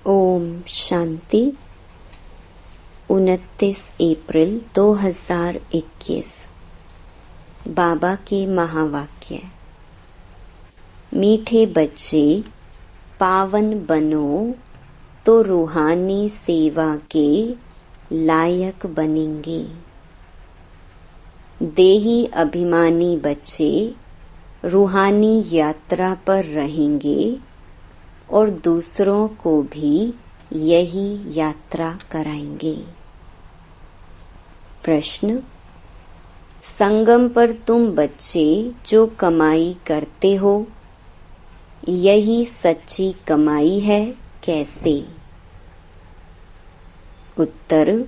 ओम शांति। 29 अप्रैल 2021। बाबा के महावाक्य। मीठे बच्चे, पावन बनो तो रूहानी सेवा के लायक बनेंगे। देही अभिमानी बच्चे रूहानी यात्रा पर रहेंगे और दूसरों को भी यही यात्रा कराएंगे। प्रश्न। संगम पर तुम बच्चे जो कमाई करते हो, यही सच्ची कमाई है, कैसे? उत्तर।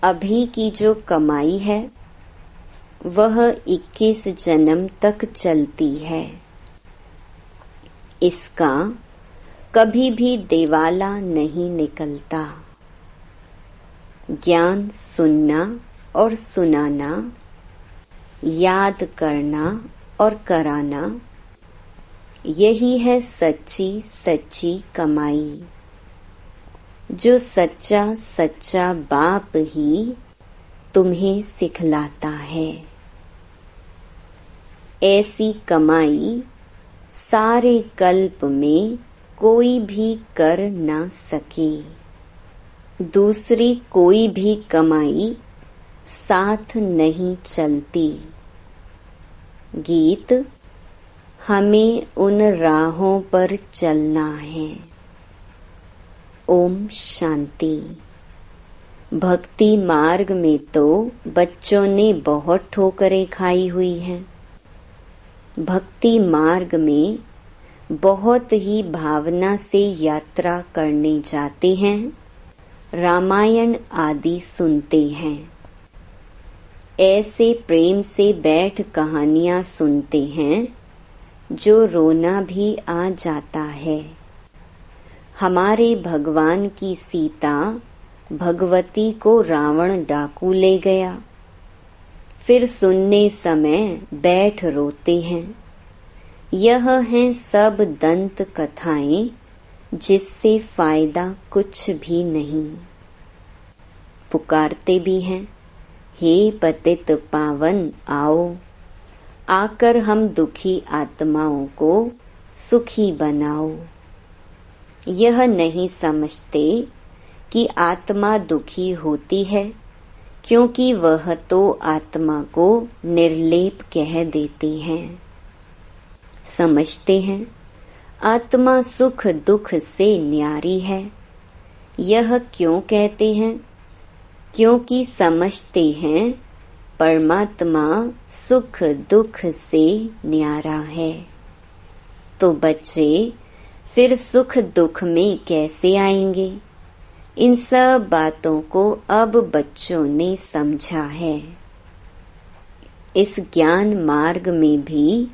अभी की जो कमाई है वह 21 जन्म तक चलती है। इसका कभी भी देवाला नहीं निकलता। ज्ञान सुनना और सुनाना, याद करना और कराना, यही है सच्ची सच्ची कमाई, जो सच्चा सच्चा बाप ही तुम्हें सिखलाता है। ऐसी कमाई सारे कल्प में कोई भी कर ना सके। दूसरी कोई भी कमाई साथ नहीं चलती। गीत। हमें उन राहों पर चलना है। ओम शांति। भक्ति मार्ग में तो बच्चों ने बहुत ठोकरें खाई हुई हैं। भक्ति मार्ग में बहुत ही भावना से यात्रा करने जाते हैं, रामायण आदि सुनते हैं। ऐसे प्रेम से बैठ कहानियां सुनते हैं जो रोना भी आ जाता है। हमारे भगवान की सीता भगवती को रावण डाकू ले गया। फिर सुनने समय बैठ रोते हैं। यह हैं सब दंत कथाएं जिससे फायदा कुछ भी नहीं। पुकारते भी हैं, हे पतित पावन आओ, आकर हम दुखी आत्माओं को सुखी बनाओ। यह नहीं समझते कि आत्मा दुखी होती है, क्योंकि वह तो आत्मा को निर्लेप कह देती हैं। समझते हैं आत्मा सुख दुख से न्यारी है। यह क्यों कहते हैं? क्योंकि समझते हैं परमात्मा सुख दुख से न्यारा है। तो बच्चे फिर सुख दुख में कैसे आएंगे? इन सब बातों को अब बच्चों ने समझा है। इस ज्ञान मार्ग में भी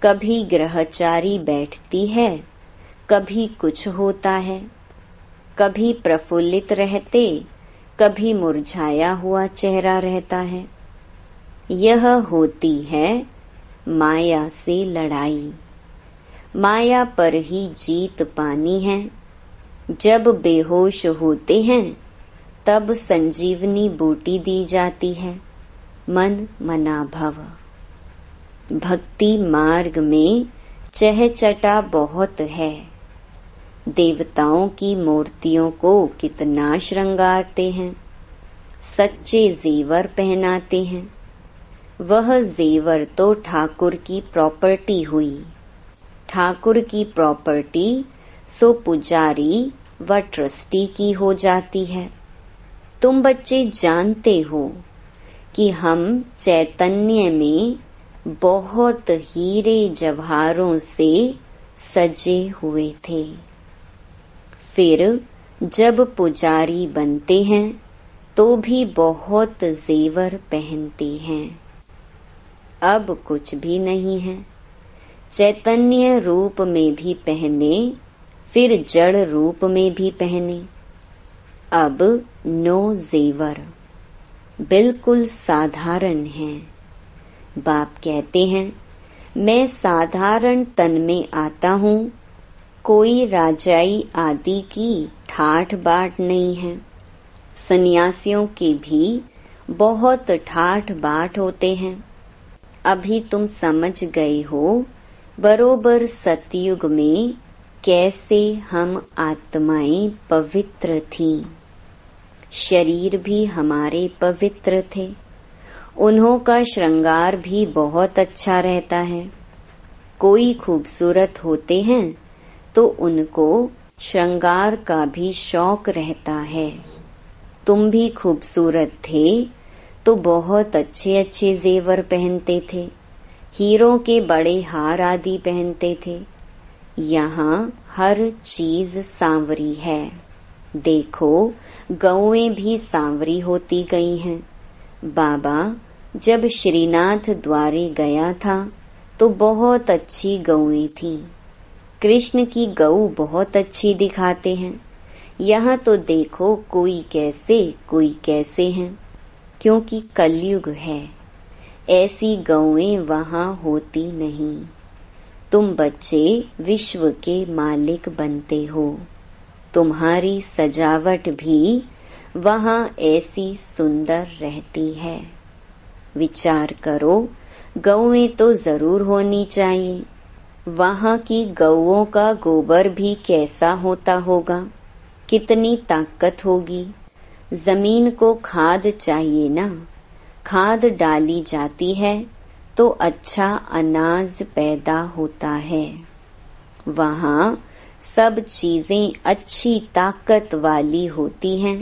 कभी ग्रहचारी बैठती है, कभी कुछ होता है, कभी प्रफुल्लित रहते, कभी मुरझाया हुआ चेहरा रहता है। यह होती है माया से लड़ाई। माया पर ही जीत पानी है। जब बेहोश होते हैं तब संजीवनी बूटी दी जाती है, मन मना भव। भक्ति मार्ग में चहचटा बहुत है। देवताओं की मूर्तियों को कितना श्रृंगारते हैं, सच्चे जेवर पहनाते हैं। वह जेवर तो ठाकुर की प्रॉपर्टी हुई। ठाकुर की प्रॉपर्टी सो पुजारी व ट्रस्टी की हो जाती है। तुम बच्चे जानते हो कि हम चैतन्य में बहुत हीरे जवाहरों से सजे हुए थे। फिर जब पुजारी बनते हैं तो भी बहुत जेवर पहनते हैं। अब कुछ भी नहीं है। चैतन्य रूप में भी पहने, फिर जड़ रूप में भी पहने। अब नो जेवर, बिल्कुल साधारण है। बाप कहते हैं, मैं साधारण तन में आता हूँ, कोई राजाई आदि की ठाठ बाट नहीं है। सन्यासियों के भी बहुत ठाठ बाट होते हैं। अभी तुम समझ गए हो बरोबर सतयुग में कैसे हम आत्माएं पवित्र थीं। शरीर भी हमारे पवित्र थे। उन्हों का श्रृंगार भी बहुत अच्छा रहता है। कोई खूबसूरत होते हैं तो उनको श्रृंगार का भी शौक रहता है। तुम भी खूबसूरत थे तो बहुत अच्छे अच्छे जेवर पहनते थे, हीरों के बड़े हार आदि पहनते थे। यहाँ हर चीज सांवरी है। देखो गौएं भी सांवरी होती गई हैं। बाबा जब श्रीनाथ द्वारे गया था तो बहुत अच्छी गौएं थीं। कृष्ण की गऊ बहुत अच्छी दिखाते हैं। यहाँ तो देखो कोई कैसे हैं, क्योंकि कलयुग है। ऐसी गौएं वहाँ होती नहीं। तुम बच्चे विश्व के मालिक बनते हो। तुम्हारी सजावट भी वहाँ ऐसी सुंदर रहती है। विचार करो, गौएं तो जरूर होनी चाहिए। वहाँ की गौओं का गोबर भी कैसा होता होगा, कितनी ताकत होगी। जमीन को खाद चाहिए ना, खाद डाली जाती है तो अच्छा अनाज पैदा होता है। वहाँ सब चीजें अच्छी ताकत वाली होती हैं।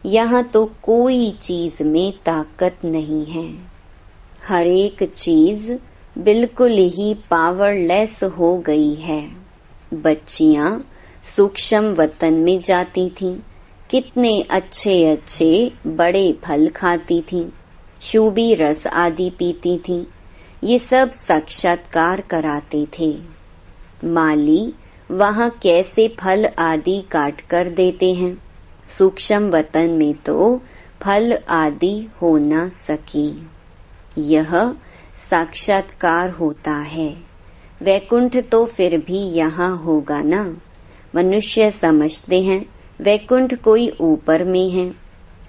यहाँ तो कोई चीज में ताकत नहीं है। हर एक चीज बिल्कुल ही पावरलेस हो गई है। बच्चियां सूक्ष्म वतन में जाती थीं, कितने अच्छे अच्छे बड़े फल खाती थीं, शूबी रस आदि पीती थीं। ये सब साक्षात्कार कराते थे। माली वहाँ कैसे फल आदि काट कर देते हैं। सूक्ष्म वतन में तो फल आदि हो न सके। यह साक्षात्कार होता है। वैकुंठ तो फिर भी यहाँ होगा ना। मनुष्य समझते हैं वैकुंठ कोई ऊपर में है।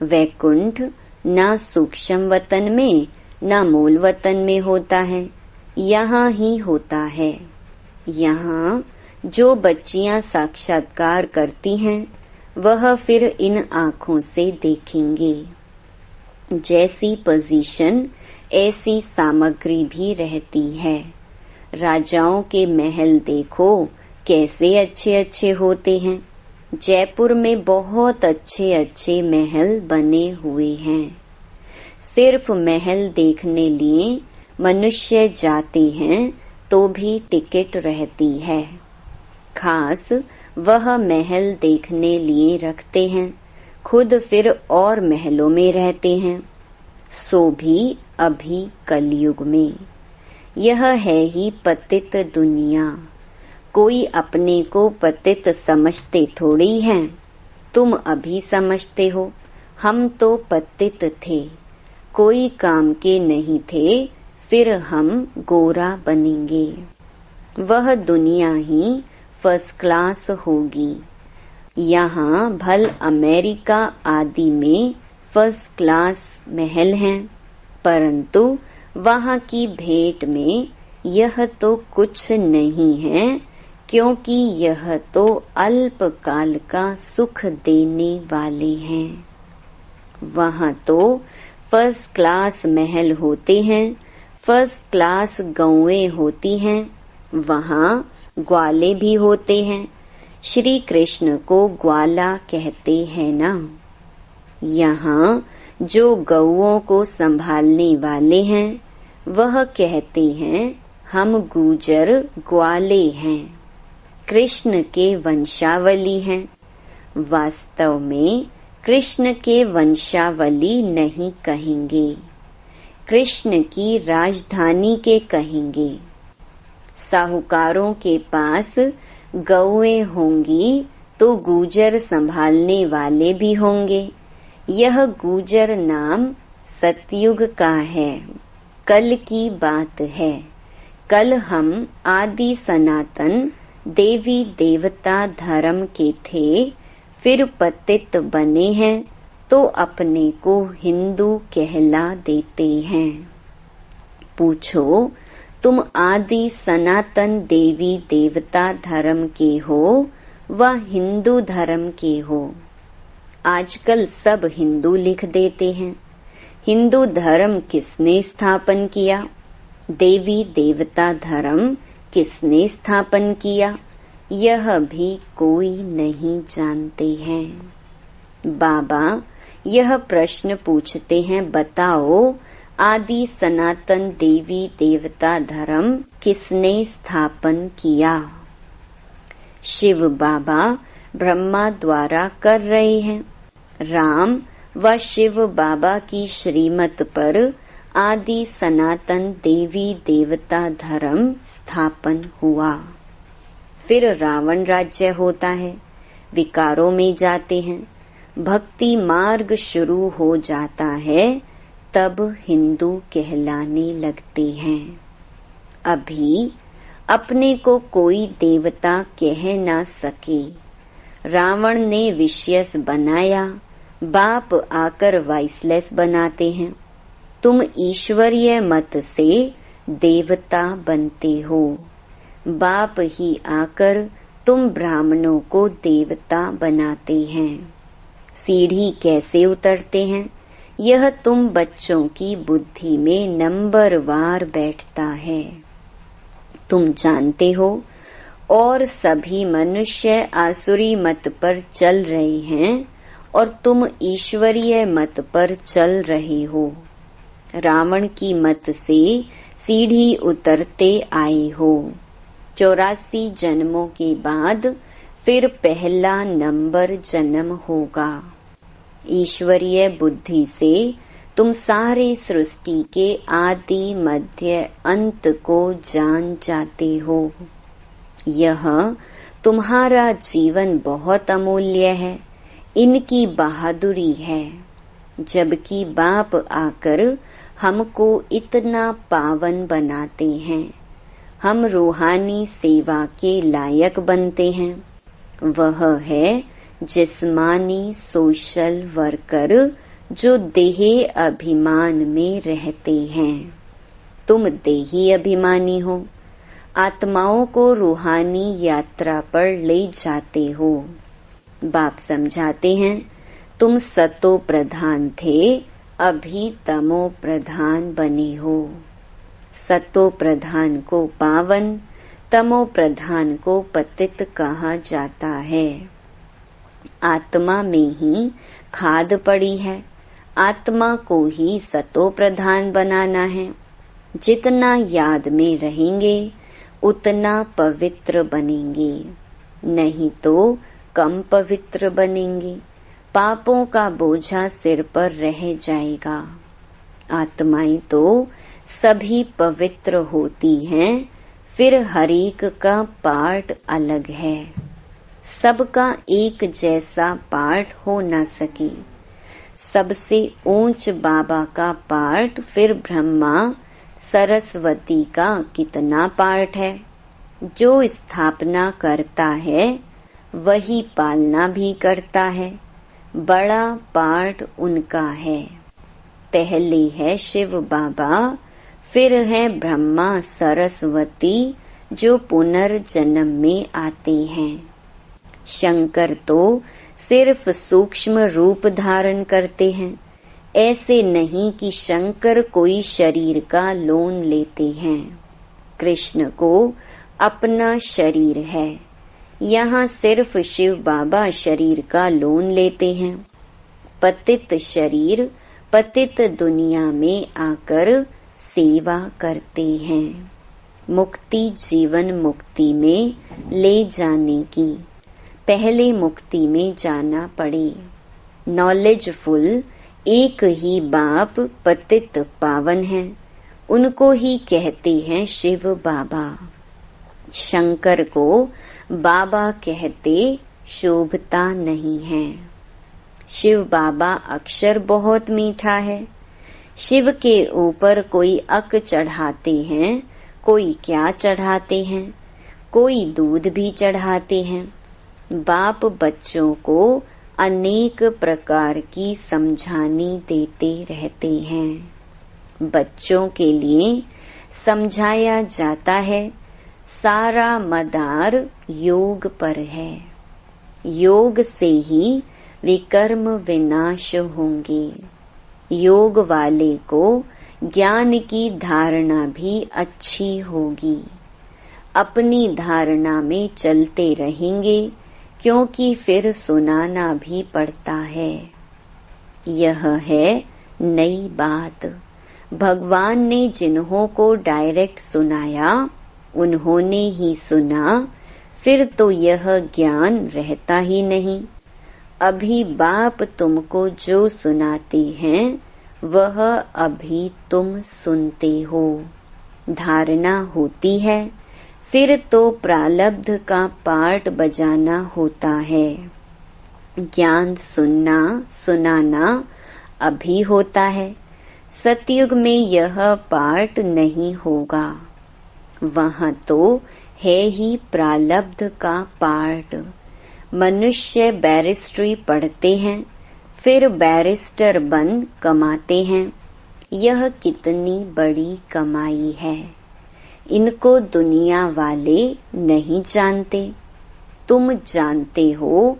वैकुंठ ना सूक्ष्म वतन में ना मूल वतन में होता है, यहाँ ही होता है। यहाँ जो बच्चियां साक्षात्कार करती हैं वह फिर इन आँखों से देखेंगे। जैसी पोजीशन ऐसी सामग्री भी रहती है। राजाओं के महल देखो कैसे अच्छे अच्छे होते हैं। जयपुर में बहुत अच्छे अच्छे महल बने हुए हैं। सिर्फ महल देखने लिए मनुष्य जाते हैं तो भी टिकट रहती है। खास वह महल देखने लिए रखते हैं, खुद फिर और महलों में रहते हैं। सो भी अभी कलयुग में। यह है ही पतित दुनिया। कोई अपने को पतित समझते थोड़ी हैं। तुम अभी समझते हो, हम तो पतित थे, कोई काम के नहीं थे, फिर हम गोरा बनेंगे। वह दुनिया ही फर्स्ट क्लास होगी। यहाँ भल अमेरिका आदि में फर्स्ट क्लास महल हैं, परंतु वहाँ की भेंट में यह तो कुछ नहीं है, क्योंकि यह तो अल्पकाल का सुख देने वाले हैं। वहाँ तो फर्स्ट क्लास महल होते हैं, फर्स्ट क्लास गौएं होती हैं, वहाँ ग्वाले भी होते हैं। श्री कृष्ण को ग्वाला कहते हैं ना। यहाँ जो गौओं को संभालने वाले हैं वह कहते हैं हम गुजर ग्वाले हैं, कृष्ण के वंशावली हैं। वास्तव में कृष्ण के वंशावली नहीं कहेंगे, कृष्ण की राजधानी के कहेंगे। साहूकारों के पास गौएं होंगी तो गुजर संभालने वाले भी होंगे। यह गुजर नाम सतयुग का है, कल की बात है। कल हम आदि सनातन देवी देवता धर्म के थे, फिर पतित बने हैं तो अपने को हिंदू कहला देते हैं। पूछो, तुम आदि सनातन देवी देवता धर्म के हो व हिंदू धर्म के हो? आजकल सब हिंदू लिख देते हैं। हिंदू धर्म किसने स्थापन किया? देवी देवता धर्म किसने स्थापन किया? यह भी कोई नहीं जानते हैं। बाबा यह प्रश्न पूछते हैं, बताओ आदि सनातन देवी देवता धर्म किसने स्थापन किया? शिव बाबा ब्रह्मा द्वारा कर रहे हैं। राम व शिव बाबा की श्रीमत पर आदि सनातन देवी देवता धर्म स्थापन हुआ। फिर रावण राज्य होता है, विकारों में जाते हैं, भक्ति मार्ग शुरू हो जाता है, तब हिंदू कहलाने लगते हैं। अभी अपने को कोई देवता कह ना सके। रावण ने विशेष बनाया, बाप आकर वाइसलेस बनाते हैं। तुम ईश्वरीय मत से देवता बनते हो। बाप ही आकर तुम ब्राह्मणों को देवता बनाते हैं। सीढ़ी कैसे उतरते हैं, यह तुम बच्चों की बुद्धि में नंबरवार बैठता है। तुम जानते हो, और सभी मनुष्य आसुरी मत पर चल रहे हैं और तुम ईश्वरीय मत पर चल रहे हो। रावण की मत से सीढ़ी उतरते आए हो। 84 जन्मों के बाद फिर पहला नंबर जन्म होगा। ईश्वरीय बुद्धि से तुम सारे सृष्टि के आदि मध्य अंत को जान जाते हो। यह तुम्हारा जीवन बहुत अमूल्य है, इनकी बहादुरी है। जबकि बाप आकर हमको इतना पावन बनाते हैं, हम रूहानी सेवा के लायक बनते हैं। वह है जिस्मानी सोशल वर्कर जो देही अभिमान में रहते हैं। तुम देही अभिमानी हो, आत्माओं को रूहानी यात्रा पर ले जाते हो। बाप समझाते हैं, तुम सतो प्रधान थे, अभी तमो प्रधान बने हो। सतो प्रधान को पावन, तमो प्रधान को पतित कहा जाता है। आत्मा में ही खाद पड़ी है, आत्मा को ही सतो प्रधान बनाना है। जितना याद में रहेंगे उतना पवित्र बनेंगे, नहीं तो कम पवित्र बनेंगे। पापों का बोझा सिर पर रह जाएगा। आत्माएं तो सभी पवित्र होती हैं, फिर हरेक का पार्ट अलग है। सबका एक जैसा पार्ट हो न सके। सबसे ऊंच बाबा का पार्ट, फिर ब्रह्मा सरस्वती का कितना पार्ट है। जो स्थापना करता है वही पालना भी करता है। बड़ा पार्ट उनका है। पहले है शिव बाबा, फिर है ब्रह्मा सरस्वती जो पुनर्जन्म में आते हैं। शंकर तो सिर्फ सूक्ष्म रूप धारण करते हैं। ऐसे नहीं कि शंकर कोई शरीर का लोन लेते हैं। कृष्ण को अपना शरीर है। यहाँ सिर्फ शिव बाबा शरीर का लोन लेते हैं। पतित शरीर पतित दुनिया में आकर सेवा करते हैं। मुक्ति जीवन मुक्ति में ले जाने की, पहले मुक्ति में जाना पड़े। नॉलेजफुल एक ही बाप पतित पावन है, उनको ही कहते हैं शिव बाबा। शंकर को बाबा कहते शोभता नहीं है। शिव बाबा अक्षर बहुत मीठा है। शिव के ऊपर कोई अक चढ़ाते हैं, कोई क्या चढ़ाते हैं, कोई दूध भी चढ़ाते हैं। बाप बच्चों को अनेक प्रकार की समझानी देते रहते हैं। बच्चों के लिए समझाया जाता है सारा मदार योग पर है। योग से ही विकर्म विनाश होंगे। योग वाले को ज्ञान की धारणा भी अच्छी होगी। अपनी धारणा में चलते रहेंगे क्योंकि फिर सुनाना भी पड़ता है। यह है नई बात। भगवान ने जिन्हों को डायरेक्ट सुनाया उन्होंने ही सुना, फिर तो यह ज्ञान रहता ही नहीं। अभी बाप तुमको जो सुनाते हैं वह अभी तुम सुनते हो। धारणा होती है, फिर तो प्रारब्ध का पार्ट बजाना होता है। ज्ञान सुनना सुनाना अभी होता है। सतयुग में यह पार्ट नहीं होगा। वहाँ तो है ही प्रारब्ध का पार्ट। मनुष्य बैरिस्ट्री पढ़ते हैं, फिर बैरिस्टर बन कमाते हैं। यह कितनी बड़ी कमाई है। इनको दुनिया वाले नहीं जानते। तुम जानते हो,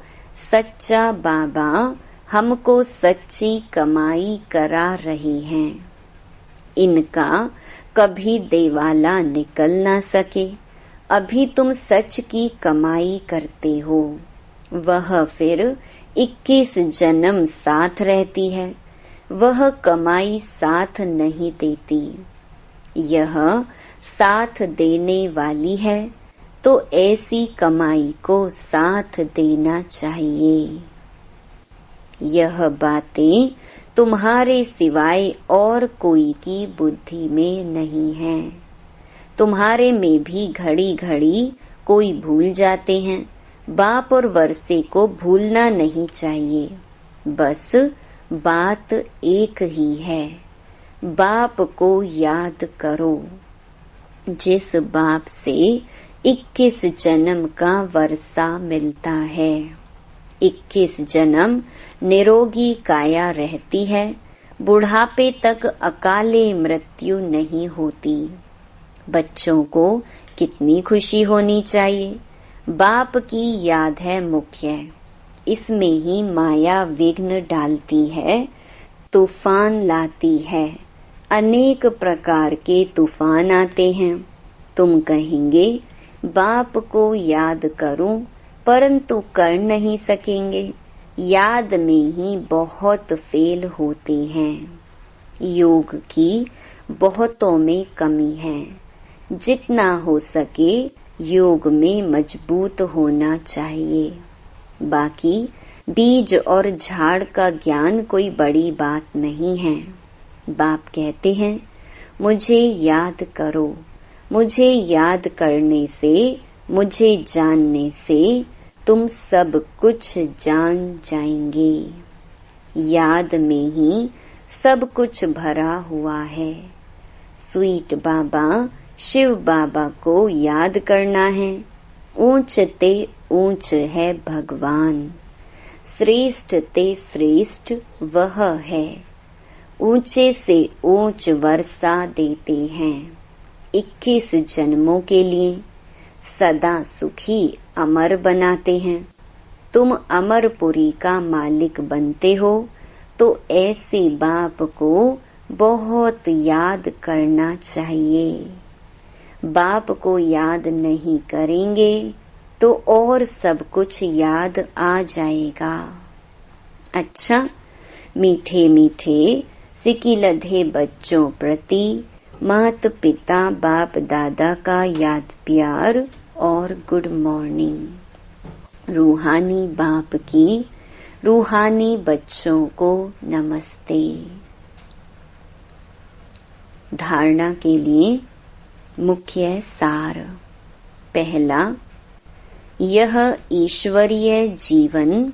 सच्चा बाबा हमको सच्ची कमाई करा रहे हैं। इनका कभी देवाला निकल ना सके। अभी तुम सच की कमाई करते हो। वह फिर 21 जन्म साथ रहती है। वह कमाई साथ नहीं देती। यह साथ देने वाली है, तो ऐसी कमाई को साथ देना चाहिए। यह बातें तुम्हारे सिवाय और कोई की बुद्धि में नहीं है। तुम्हारे में भी घड़ी घड़ी कोई भूल जाते हैं। बाप और वर्षे को भूलना नहीं चाहिए। बस बात एक ही है। बाप को याद करो। जिस बाप से 21 जन्म का वर्षा मिलता है। 21 जन्म निरोगी काया रहती है। बुढ़ापे तक अकाले मृत्यु नहीं होती। बच्चों को कितनी खुशी होनी चाहिए। बाप की याद है मुख्य। इसमें ही माया विघ्न डालती है, तूफान लाती है। अनेक प्रकार के तूफान आते हैं। तुम कहेंगे बाप को याद करूं, परंतु कर नहीं सकेंगे। याद में ही बहुत फेल होते हैं। योग की बहुतों में कमी है। जितना हो सके योग में मजबूत होना चाहिए। बाकी बीज और झाड़ का ज्ञान कोई बड़ी बात नहीं है। बाप कहते हैं, मुझे याद करो। मुझे याद करने से, मुझे जानने से तुम सब कुछ जान जाएंगे। याद में ही सब कुछ भरा हुआ है। स्वीट बाबा शिव बाबा को याद करना है। ऊंच ते ऊंच है भगवान। श्रेष्ठ ते श्रेष्ठ वह है। ऊंचे से ऊंच वर्षा देते हैं। 21 जन्मों के लिए सदा सुखी अमर बनाते हैं। तुम अमरपुरी का मालिक बनते हो, तो ऐसे बाप को बहुत याद करना चाहिए। बाप को याद नहीं करेंगे तो और सब कुछ याद आ जाएगा। अच्छा, मीठे मीठे सिकिलधे बच्चों प्रति माता पिता बाप दादा का याद प्यार और गुड मॉर्निंग। रूहानी बाप की रूहानी बच्चों को नमस्ते। धारणा के लिए मुख्य सार। पहला, यह ईश्वरीय जीवन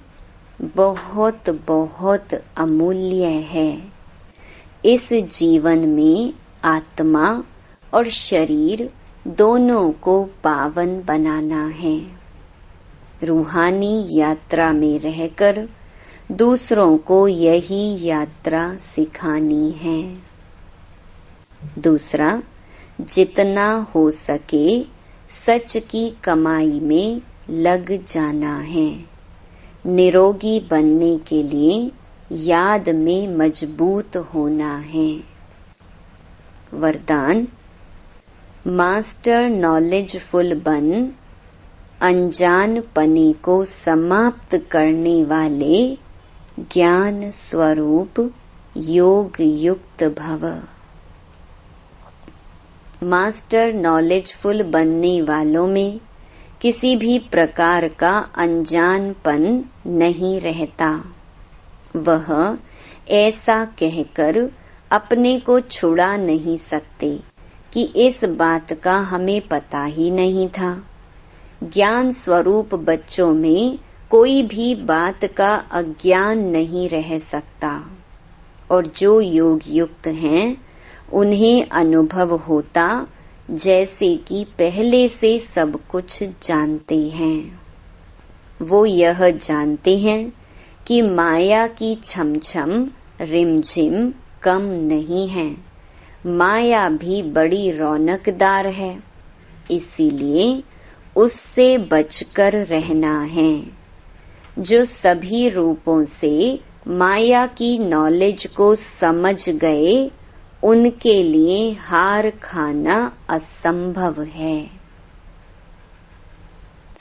बहुत बहुत अमूल्य है। इस जीवन में आत्मा और शरीर दोनों को पावन बनाना है। रूहानी यात्रा में रहकर दूसरों को यही यात्रा सिखानी है। दूसरा, जितना हो सके सच की कमाई में लग जाना है। निरोगी बनने के लिए याद में मजबूत होना है। वरदान, मास्टर नॉलेजफुल बन अनजान पने को समाप्त करने वाले ज्ञान स्वरूप योग युक्त भव। मास्टर नॉलेजफुल बनने वालों में किसी भी प्रकार का अनजानपन नहीं रहता। वह ऐसा कहकर अपने को छुड़ा नहीं सकते कि इस बात का हमें पता ही नहीं था। ज्ञान स्वरूप बच्चों में कोई भी बात का अज्ञान नहीं रह सकता और जो योग युक्त हैं उन्हें अनुभव होता जैसे कि पहले से सब कुछ जानते हैं। वो यह जानते हैं कि माया की छमछम रिमझिम कम नहीं है। माया भी बड़ी रौनकदार है, इसीलिए उससे बचकर रहना है। जो सभी रूपों से माया की नॉलेज को समझ गए उनके लिए हार खाना असंभव है।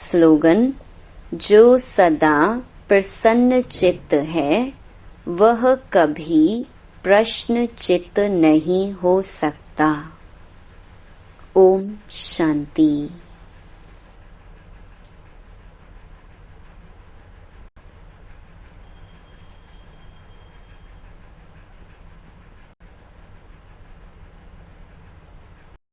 स्लोगन, जो सदा प्रसन्न चित्त है वह कभी प्रश्न चित्त नहीं हो सकता। ओम शांति।